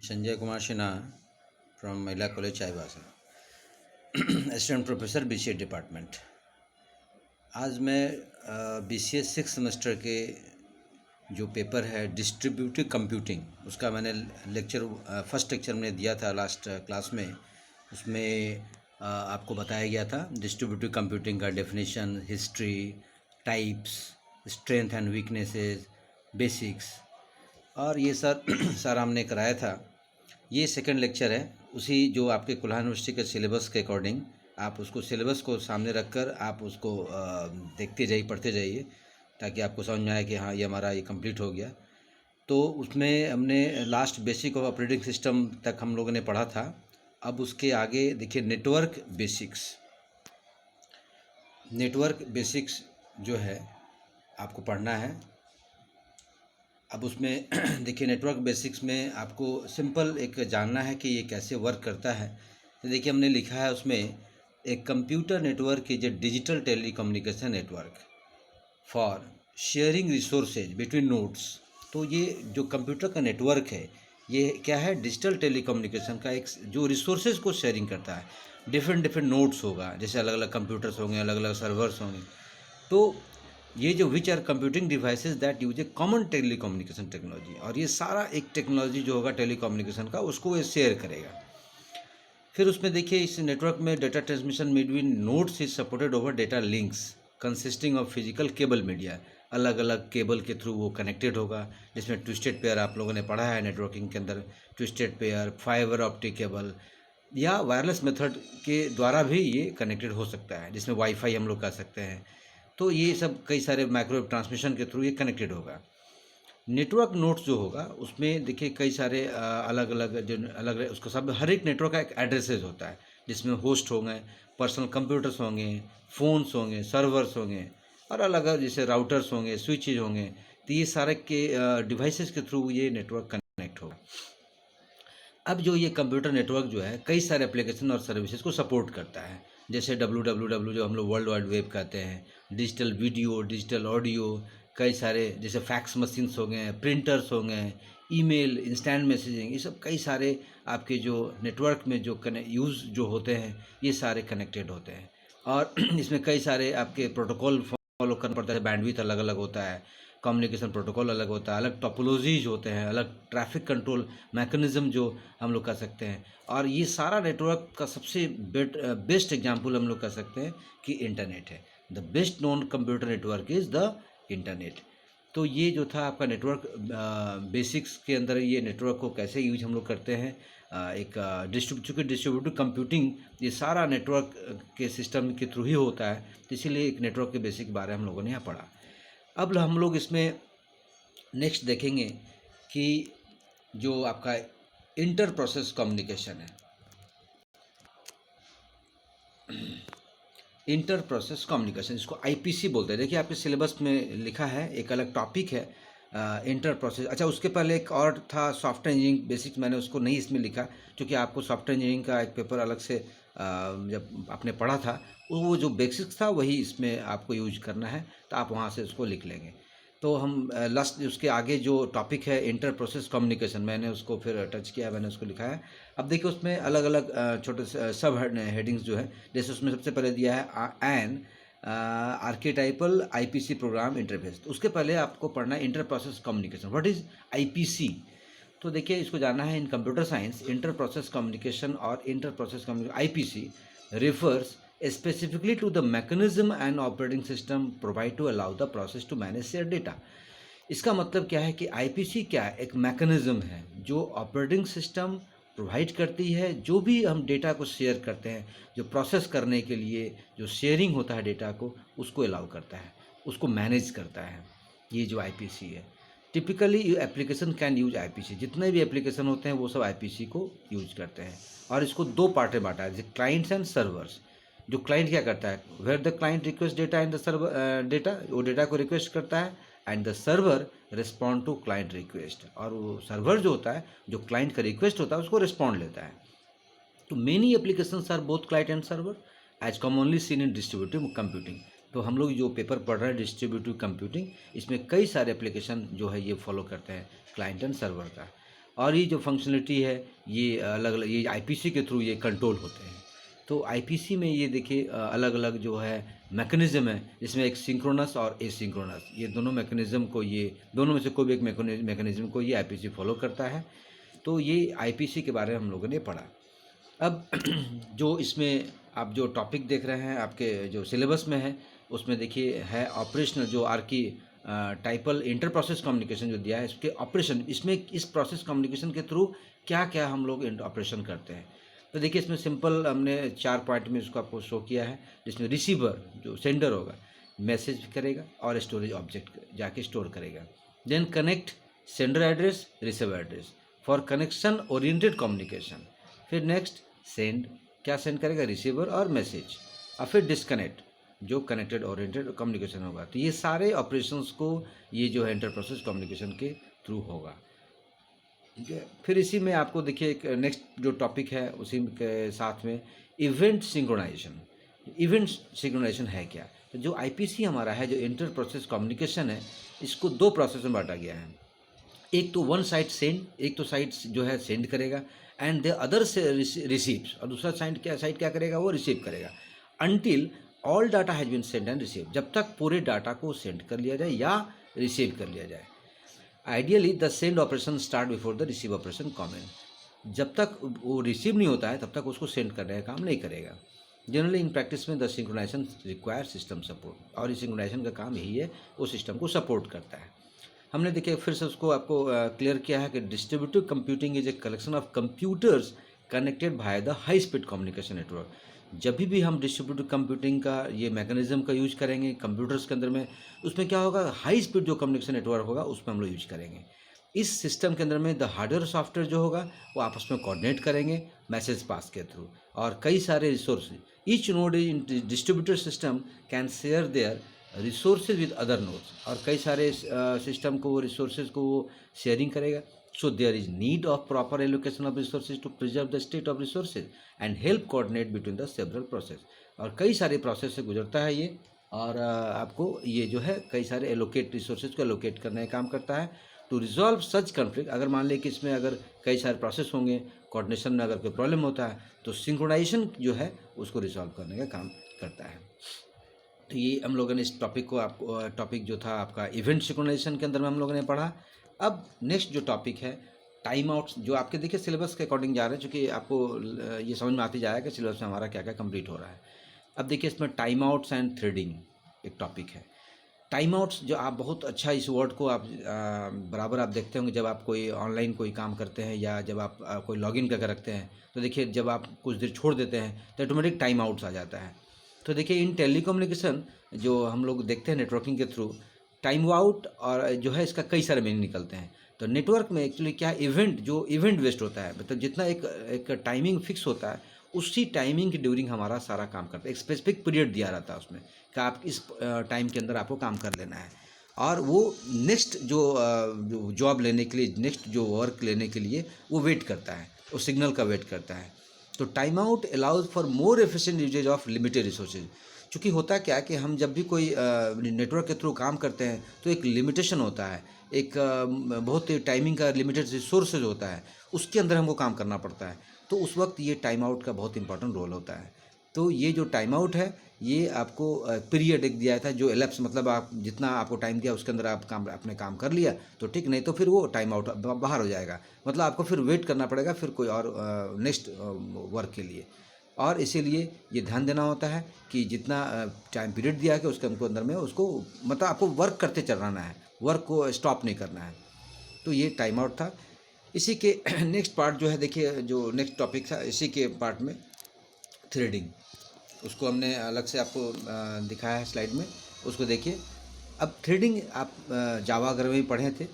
Sanjay Kumar Sinha from महिला college Chaibasa, assistant professor BCA department. आज मैं BCA 6 सेमेस्टर के जो पेपर है डिस्ट्रीब्यूटिव कंप्यूटिंग, उसका मैंने फर्स्ट लेक्चर मैंने दिया था लास्ट क्लास में। उसमें आपको बताया गया था डिस्ट्रीब्यूटिव कंप्यूटिंग का definition, history, types, strength and weaknesses, basics, और ये सारा हमने कराया था। ये सेकंड लेक्चर है, उसी जो आपके कोल्हान यूनिवर्सिटी के सिलेबस के अकॉर्डिंग आप उसको सिलेबस को सामने रखकर आप उसको देखते जाइए, पढ़ते जाइए, ताकि आपको समझ में आए कि हाँ ये हमारा ये कंप्लीट हो गया। तो उसमें हमने last basic of operating system तक हम लोगों ने पढ़ा था। अब उसके आगे देखिए नेटवर्क बेसिक्स। नेटवर्क बेसिक्स जो है आपको पढ़ना है। अब उसमें देखिए नेटवर्क बेसिक्स में आपको सिंपल एक जानना है कि ये कैसे वर्क करता है। तो देखिए हमने लिखा है उसमें, एक computer network is A digital telecommunication network for sharing resources between nodes. तो ये जो कंप्यूटर का नेटवर्क है ये क्या है, डिजिटल टेलीकम्युनिकेशन का एक जो रिसोर्सेज को शेयरिंग करता है। डिफरेंट नोड्स होगा, जैसे अलग अलग कंप्यूटर्स होंगे, अलग अलग सर्वर्स होंगे। तो ये जो which are computing devices that use a common telecommunication technology, और ये सारा एक टेक्नोलॉजी जो होगा टेलीकम्युनिकेशन का उसको ये शेयर करेगा। फिर उसमें देखिए इस नेटवर्क में data transmission between nodes is supported over data links consisting of physical cable media. अलग अलग केबल के थ्रू वो कनेक्टेड होगा, जिसमें ट्विस्टेड पेयर आप लोगों ने पढ़ा है नेटवर्किंग के अंदर, twisted pair, fibre optic cable या वायरलेस मेथड के द्वारा भी ये कनेक्टेड हो सकता है, जिसमें वाईफाई हम लोग कर सकते हैं। तो ये सब कई सारे माइक्रोवेव ट्रांसमिशन के थ्रू ये कनेक्टेड होगा। नेटवर्क नोड्स जो होगा उसमें देखिए कई सारे अलग अलग जो अलग उसका सब हर एक नेटवर्क का एक एड्रेसेस होता है, जिसमें होस्ट होंगे, पर्सनल कंप्यूटर्स होंगे, फ़ोन्स होंगे, सर्वर्स होंगे, और अलग अलग जैसे राउटर्स होंगे, स्विचेज होंगे। तो ये सारे के डिवाइसेस के थ्रू ये नेटवर्क कनेक्ट होगा। अब जो ये कंप्यूटर नेटवर्क जो है कई सारे एप्लीकेशन और सर्विसेज को सपोर्ट करता है, जैसे www जो हम लोग वर्ल्ड वाइड वेब कहते हैं, डिजिटल वीडियो, डिजिटल ऑडियो, कई सारे जैसे फैक्स मशीन्स हो गए, प्रिंटर्स हो गए, ईमेल, इंस्टेंट मैसेजिंग, ये सब कई सारे आपके जो नेटवर्क में जो यूज़ जो होते हैं ये सारे कनेक्टेड होते हैं। और इसमें कई सारे आपके प्रोटोकॉल फॉलो करना पड़ता है, बैंडविड्थ अलग अलग होता है, कम्युनिकेशन प्रोटोकॉल अलग होता है, अलग टोपोलॉजीज होते हैं, अलग ट्रैफिक कंट्रोल मैकेनिज्म जो हम लोग कर सकते हैं। और ये सारा नेटवर्क का सबसे बेस्ट एग्जांपल हम लोग कर सकते हैं कि इंटरनेट है। The best known computer network is the internet. तो ये जो था आपका नेटवर्क बेसिक्स के अंदर, ये नेटवर्क को कैसे यूज हम लोग करते हैं। एक डिस्ट्रीब्यूटिव कंप्यूटिंग ये सारा नेटवर्क के सिस्टम के थ्रू ही होता है, तो इसीलिए एक नेटवर्क के बेसिक बारे में हम लोगों ने यहाँ पढ़ा। अब हम लोग इसमें नेक्स्ट देखेंगे कि जो आपका इंटर प्रोसेस कम्युनिकेशन है, इंटर प्रोसेस कम्युनिकेशन, इसको IPC बोलते हैं। देखिए आपके सिलेबस में लिखा है, एक अलग टॉपिक है इंटर प्रोसेस। अच्छा, उसके पहले एक और था सॉफ्टवेयर इंजीनियरिंग बेसिक्स, मैंने उसको नहीं इसमें लिखा क्योंकि आपको सॉफ्टवेयर इंजीनियरिंग का एक पेपर अलग से जब आपने पढ़ा था वो जो बेसिक्स था वही इसमें आपको यूज करना है, तो आप वहाँ से उसको लिख लेंगे। तो हम लास्ट उसके आगे जो टॉपिक है इंटर प्रोसेस कम्युनिकेशन, मैंने उसको फिर टच किया, मैंने उसको लिखा है। अब देखिए उसमें अलग अलग छोटे सब हेडिंग्स जो है, जैसे उसमें सबसे पहले दिया है an archetypal IPC program interface. तो उसके पहले आपको पढ़ना है inter process communication, what is IPC। तो देखिए इसको जानना है, in computer science inter process communication और inter process IPC refers specifically to the mechanism and operating system provide to allow the process to manage their data। इसका मतलब क्या है कि IPC क्या है, एक मैकेनिज्म है जो ऑपरेटिंग सिस्टम प्रोवाइड करती है, जो भी हम डेटा को शेयर करते हैं, जो प्रोसेस करने के लिए जो शेयरिंग होता है डेटा को, उसको अलाउ करता है, उसको मैनेज करता है। ये जो IPC है, typically application can use IPC, जितने भी एप्लीकेशन होते हैं वो सब IPC को यूज करते हैं। और इसको दो पार्ट में बांटा है, जैसे क्लाइंट्स एंड सर्वर्स। जो क्लाइंट क्या करता है, where the client request data in the server, data वो डेटा को रिक्वेस्ट करता है, and the server respond to client request, और वो सर्वर जो होता है, जो क्लाइंट का रिक्वेस्ट होता है उसको रिस्पॉन्ड लेता है। तो many applications are both client and server as commonly seen in distributive computing. तो हम लोग जो पेपर पढ़ रहे हैं डिस्ट्रीब्यूटिव कंप्यूटिंग, इसमें कई सारे एप्लीकेशन जो है ये फॉलो करते हैं क्लाइंट एंड सर्वर का। और ये जो फंक्शनलिटी है ये अलग अलग ये आईपीसी के थ्रू ये कंट्रोल होते हैं। तो आईपीसी में ये देखिए अलग अलग जो है मैकेनिज़्म है, जिसमें एक सिंक्रोनस और एसिंक्रोनस, ये दोनों मैकेनिज़्म को, ये दोनों में से कोई भी एक मैकेनिज़्म को ये आईपीसी फॉलो करता है। तो ये आईपीसी के बारे में हम लोगों ने पढ़ा। अब जो इसमें आप जो टॉपिक देख रहे हैं आपके जो सिलेबस में है, उसमें देखिए है ऑपरेशनल, जो आर्की टाइपल इंटर प्रोसेस कम्युनिकेशन जो दिया है, इसके ऑपरेशन, इसमें इस प्रोसेस कम्युनिकेशन के थ्रू क्या क्या हम लोग ऑपरेशन करते हैं। तो देखिए इसमें सिंपल हमने 4 पॉइंट में इसको आपको शो किया है, जिसमें रिसीवर जो सेंडर होगा मैसेज करेगा और स्टोरेज ऑब्जेक्ट जाके स्टोर करेगा। Then connect sender address receiver address for connection oriented communication. फिर नेक्स्ट सेंड, क्या सेंड करेगा, रिसीवर और मैसेज। और फिर डिस्कनेक्ट, जो कनेक्टेड ओरिएंटेड कम्युनिकेशन होगा। तो ये सारे ऑपरेशंस को ये जो है इंटर प्रोसेस कम्युनिकेशन के थ्रू होगा, ठीक है। फिर इसी में आपको देखिए एक नेक्स्ट जो टॉपिक है उसी के साथ में इवेंट सिंक्रोनाइजेशन। इवेंट सिंक्रोनाइजेशन है क्या? तो जो आईपीसी हमारा है, जो इंटर प्रोसेस कम्युनिकेशन है, इसको 2 प्रोसेस में बांटा गया है। एक तो वन साइड सेंड, एक तो साइड जो है सेंड करेगा एंड द अदर से रिसीव्स, और दूसरा साइड क्या करेगा, वो रिसीव करेगा। Until all data has been send and receive, जब तक पूरे डाटा को सेंड कर लिया जाए या रिसीव कर लिया जाए। Ideally the send operation start before the receive operation common, जब तक वो रिसीव नहीं होता है तब तक उसको सेंड करने का काम नहीं करेगा। जनरली इन प्रैक्टिस में the synchronization require system support, और इस सिंक्रोनाइजेशन का काम यही है, वो सिस्टम को सपोर्ट करता है। हमने देखिए फिर से उसको आपको क्लियर किया है कि distributive computing is a collection of computers connected by the high speed communication network. जब भी हम डिस्ट्रीब्यूटिव कंप्यूटिंग का ये मैकेनिज्म का यूज करेंगे कंप्यूटर्स के अंदर में, उसमें क्या होगा, हाई स्पीड जो कम्युनिकेशन नेटवर्क होगा उसमें हम लोग यूज करेंगे। इस सिस्टम के अंदर में द हार्डवेयर सॉफ्टवेयर जो होगा वो आपस में कोऑर्डिनेट करेंगे मैसेज पास के थ्रू, और कई सारे resource, each node in distributed system can share their resources with other nodes, और कई सारे सिस्टम को वो रिसोर्सेज को वो शेयरिंग करेगा। So there is need of proper allocation of resources to preserve the state of resources and help coordinate between the several process, और कई सारे प्रोसेस से गुजरता है ये, और आपको ये जो है कई सारे एलोकेट रिसोर्सेज को एलोकेट करने का काम करता है। टू रिजॉल्व सच कन्फ्लिक्ट, अगर मान लें कि इसमें अगर कई सारे प्रोसेस होंगे, कोऑर्डिनेशन में अगर कोई प्रॉब्लम होता है तो सिंक्रोनाइजेशन जो है उसको रिजॉल्व करने का काम करता है। तो ये हम लोगों ने इस टॉपिक को, आपको टॉपिक जो था आपका इवेंट सिंक्रोनाइजेशन के अंदर में हम लोगों ने पढ़ा। अब नेक्स्ट जो टॉपिक है टाइम आउट्स, जो आपके देखिए सिलेबस के अकॉर्डिंग जा रहे हैं, चूँकि आपको ये समझ में आती जाएगा कि सिलेबस में हमारा क्या क्या कंप्लीट हो रहा है। अब देखिए इसमें टाइम आउट्स एंड थ्रेडिंग एक टॉपिक है। टाइम आउट्स, जो आप बहुत अच्छा इस वर्ड को आप बराबर आप देखते होंगे जब आप कोई ऑनलाइन कोई काम करते हैं या जब आप कोई लॉगिन करके रखते हैं, तो देखिए जब आप कुछ देर छोड़ देते हैं तो ऑटोमेटिक टाइम आउट्स आ जाता है। तो देखिए इन टेलीकम्युनिकेशन जो हम लोग देखते हैं नेटवर्किंग के थ्रू, टाइम आउट और जो है इसका कई सारे मीनिंग निकलते हैं। तो नेटवर्क में एक्चुअली क्या इवेंट, जो इवेंट बेस्ड होता है, मतलब जितना एक टाइमिंग फिक्स होता है उसी टाइमिंग के ड्यूरिंग हमारा सारा काम करता है। एक स्पेसिफिक पीरियड दिया रहता है उसमें कि आप इस टाइम के अंदर आपको काम कर लेना है, और वो नेक्स्ट जो जॉब लेने के लिए, नेक्स्ट जो वर्क लेने के लिए वो वेट करता है, वो सिग्नल का वेट करता है। तो time out allows for more efficient usage of limited resources. चूँकि होता क्या है कि हम जब भी कोई नेटवर्क के थ्रू काम करते हैं तो एक लिमिटेशन होता है, एक बहुत टाइमिंग का लिमिटेड रिसोर्सेज होता है, उसके अंदर हमको काम करना पड़ता है। तो उस वक्त ये टाइम आउट का बहुत इंपॉर्टेंट रोल होता है। तो ये जो टाइम आउट है ये आपको पीरियड एक दिया था जो एलेप्स, मतलब आप जितना आपको टाइम दिया उसके अंदर आप अपने काम कर लिया तो ठीक, नहीं तो फिर वो टाइम आउट बाहर हो जाएगा, मतलब आपको फिर वेट करना पड़ेगा फिर कोई और नेक्स्ट वर्क के लिए। और इसीलिए ये ध्यान देना होता है कि जितना टाइम पीरियड दिया है उसके अंदर में उसको, मतलब आपको वर्क करते चलाना है, वर्क को स्टॉप नहीं करना है। तो ये टाइम आउट था। इसी के नेक्स्ट पार्ट जो है, देखिए जो नेक्स्ट टॉपिक था इसी के पार्ट में थ्रेडिंग, उसको हमने अलग से आपको दिखाया है स्लाइड में, उसको देखिए। अब थ्रेडिंग आप जावा अगर में पढ़े थे,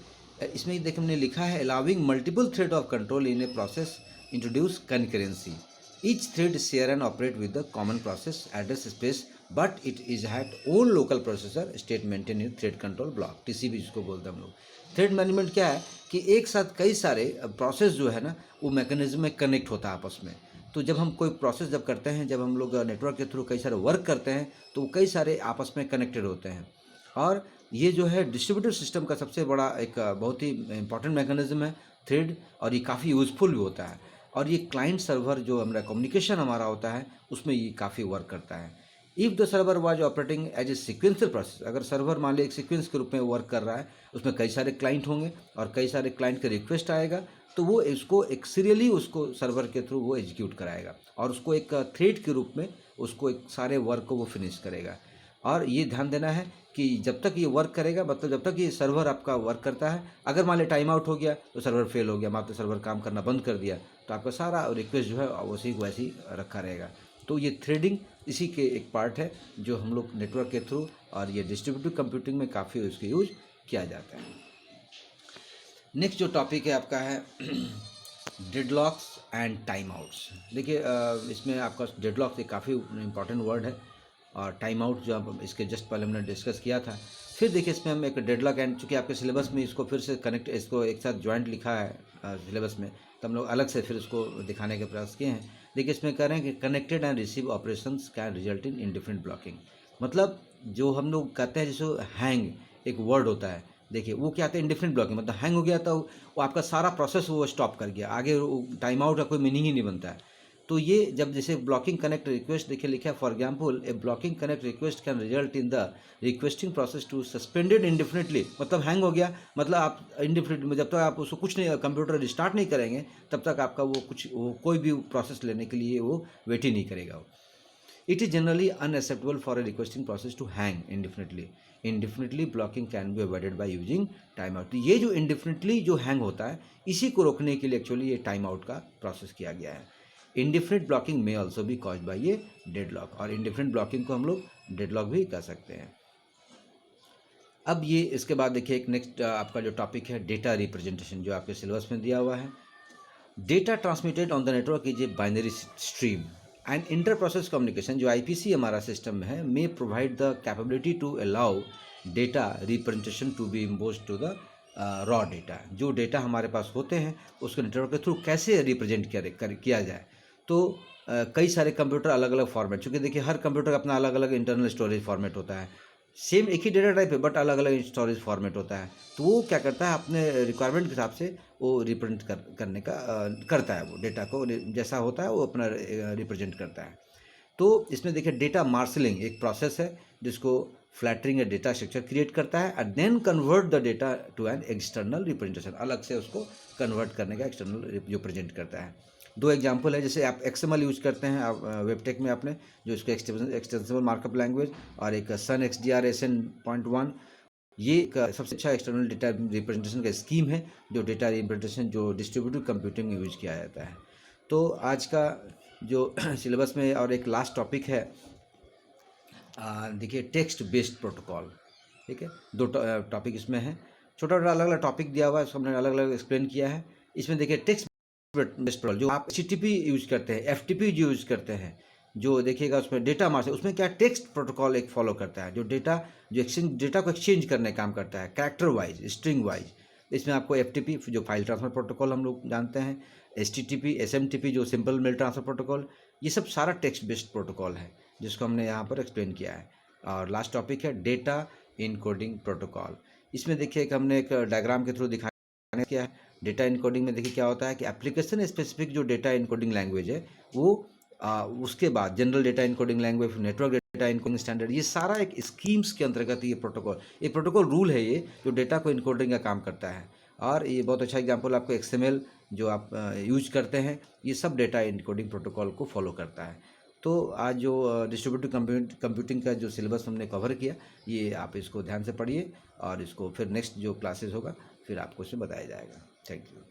इसमें देखिए हमने लिखा है allowing multiple thread of control in a process introduce concurrency, each thread share and operate with the common process address space but it is had own local processor state maintain in thread control block, TCB जिसको बोलते हैं हम लोग। Thread management क्या है कि एक साथ कई सारे प्रोसेस जो है ना वो मैकेनिज्म में कनेक्ट होता है आपस में। तो जब हम कोई प्रोसेस जब करते हैं, जब हम लोग नेटवर्क के थ्रू कई सारे वर्क करते हैं तो कई सारे आपस में कनेक्टेड होते हैं, और ये जो है डिस्ट्रीब्यूटेड सिस्टम का सबसे बड़ा एक बहुत ही इंपॉर्टेंट मैकेनिज्म है थ्रेड, और ये काफ़ी यूज़फुल भी होता है। और ये क्लाइंट सर्वर जो हमारा कम्युनिकेशन हमारा होता है उसमें ये काफ़ी वर्क करता है। If the server was operating as a sequential process, अगर सर्वर मान लीजिए एक सीक्वेंस के रूप में वर्क कर रहा है, उसमें कई सारे क्लाइंट होंगे और कई सारे क्लाइंट के रिक्वेस्ट आएगा, तो वो इसको एक सीरियली उसको सर्वर के थ्रू वो एग्जीक्यूट कराएगा और उसको एक थ्रेड के रूप में उसको एक सारे वर्क को वो फिनिश करेगा। और ये ध्यान देना है कि जब तक ये वर्क करेगा, मतलब जब तक ये सर्वर आपका वर्क करता है, अगर मान ली टाइम आउट हो गया तो सर्वर फेल हो गया, आपने सर्वर काम करना बंद कर दिया, तो आपका सारा रिक्वेस्ट जो है उसी को वैसे ही रखा रहेगा। तो ये थ्रेडिंग इसी के एक पार्ट है जो हम लोग नेटवर्क के थ्रू और ये डिस्ट्रीब्यूटिव कंप्यूटिंग में काफ़ी उसका यूज किया जाता है। नेक्स्ट जो टॉपिक है आपका है डेडलॉक्स एंड टाइम आउट्स। देखिए इसमें आपका डेडलॉक्स एक काफ़ी इंपॉर्टेंट वर्ड है, और टाइम आउट जो अब इसके जस्ट पहले हमने डिस्कस किया था। फिर देखिए इसमें हम एक डेडलॉक एंड, चूँकि आपके सिलेबस में इसको फिर से कनेक्ट, इसको एक साथ ज्वाइंट लिखा है सिलेबस में, तो हम लोग अलग से फिर उसको दिखाने के प्रयास किए हैं। देखिए इसमें कह रहे हैं कि connected and receive operations can result in indifferent blocking. मतलब जो हम लोग कहते हैं जैसे हैंग एक वर्ड होता है, देखिए वो क्या आता है इंडिफरेंट ब्लॉकिंग, मतलब हैंग हो गया तो वो आपका सारा प्रोसेस वो स्टॉप कर गया, आगे टाइम आउट का कोई मीनिंग ही नहीं बनता है। तो ये जब जैसे ब्लॉकिंग कनेक्ट रिक्वेस्ट देखिए लिखा है, for example a blocking connect request can result in the requesting process to suspended indefinitely, मतलब हैंग हो गया, मतलब आप इंडिफिनिट में जब तक आप उसको कुछ नहीं, कंप्यूटर रिस्टार्ट नहीं करेंगे तब तक आपका वो कोई भी प्रोसेस लेने के लिए वो वेट ही नहीं करेगा वो। It is generally unacceptable for a requesting process to hang indefinitely. Indefinitely blocking can be avoided by using timeout. ये जो indefinitely जो hang होता है, इसी को रोकने के लिए एक्चुअली ये टाइम आउट का प्रोसेस किया गया है। इंडिफिनिट ब्लॉकिंग में ऑल्सो भी कॉज बाय ये डेडलॉक, और इंडिफिनिट ब्लॉकिंग को हम लोग डेडलॉक भी कर सकते हैं। अब ये इसके बाद देखिए एक नेक्स्ट आपका जो टॉपिक है डेटा रिप्रेजेंटेशन, जो आपके सिलेबस में दिया हुआ है। Data transmitted on the network is a binary stream and inter process communication, जो आईपीसी हमारा सिस्टम में है, may provide the capability to allow data representation to be impose to the raw data. जो data हमारे पास होते हैं उसको नेटवर्क के थ्रू कैसे रिप्रेजेंट किया जाए। तो कई सारे कंप्यूटर अलग अलग फॉर्मेट, चूँकि देखिए हर कंप्यूटर का अपना अलग अलग इंटरनल स्टोरेज फॉर्मेट होता है, सेम एक ही डेटा टाइप है बट अलग अलग स्टोरेज फॉर्मेट होता है। तो वो क्या करता है अपने रिक्वायरमेंट के हिसाब से वो रिप्रेजेंट करने का करता है, वो डेटा को जैसा होता है वो अपना रिप्रेजेंट करता है। तो इसमें देखिए डेटा मार्शलिंग एक प्रोसेस है जिसको फ्लैटरिंग डेटा स्ट्रक्चर क्रिएट करता है and then convert the data to an external representation, अलग से उसको कन्वर्ट करने का एक्सटर्नल जो प्रेजेंट करता है। दो एग्जांपल है, जैसे आप XML यूज करते हैं आप वेबटेक में आपने, जो इसको एक्सटेंसिबल मार्कअप लैंग्वेज, और एक सन XDR SN.1, ये एक सबसे अच्छा एक्सटर्नल डेटा रिप्रेजेंटेशन का स्कीम है जो डेटा रिप्रेजेंटेशन जो डिस्ट्रीब्यूटिव कंप्यूटिंग में यूज किया जाता है। तो आज का जो सिलेबस में और एक लास्ट टॉपिक है, देखिए टेक्स्ट बेस्ड प्रोटोकॉल। ठीक है, दो टॉपिक इसमें है, छोटा छोटा अलग अलग टॉपिक दिया हुआ है, उसको हमने अलग अलग एक्सप्लेन किया है। इसमें देखिए टेक्स्ट बेस्ड प्रोटोकॉल, जो आप HTTP यूज करते हैं, FTP जो यूज करते हैं, जो देखिएगा उसमें डेटा मार्च, उसमें क्या टेक्स्ट प्रोटोकॉल एक फॉलो करता है, जो डेटा को एक्सचेंज करने काम करता है कैरेक्टर वाइज, स्ट्रिंग वाइज। इसमें आपको FTP जो फाइल ट्रांसफर प्रोटोकॉल हम लोग जानते हैं, HTTP SMTP जो सिंपल मेल ट्रांसफर प्रोटोकॉल, ये सब सारा टेक्स्ट बेस्ड प्रोटोकॉल है जिसको हमने यहाँ पर एक्सप्लेन किया है। और लास्ट टॉपिक है डेटा इनकोडिंग प्रोटोकॉल। इसमें देखिए एक हमने एक डायग्राम के थ्रू दिखाया किया है। डेटा इनकोडिंग में देखिए क्या होता है कि एप्लीकेशन स्पेसिफिक जो डेटा इनकोडिंग लैंग्वेज है वो उसके बाद general data encoding language, network data encoding standard, ये सारा एक स्कीम्स के अंतर्गत ये प्रोटोकॉल रूल है, ये जो डेटा को इनकोडिंग का काम करता है। और ये बहुत अच्छा एग्जांपल आपको XML जो आप यूज करते हैं, ये सब डेटा इनकोडिंग प्रोटोकॉल को फॉलो करता है। तो आज जो डिस्ट्रीब्यूटिव कंप्यूटिंग का जो सिलेबस हमने कवर किया, ये आप इसको ध्यान से पढ़िए और इसको फिर नेक्स्ट जो क्लासेस होगा फिर आपको इसमें बताया जाएगा। Thank you.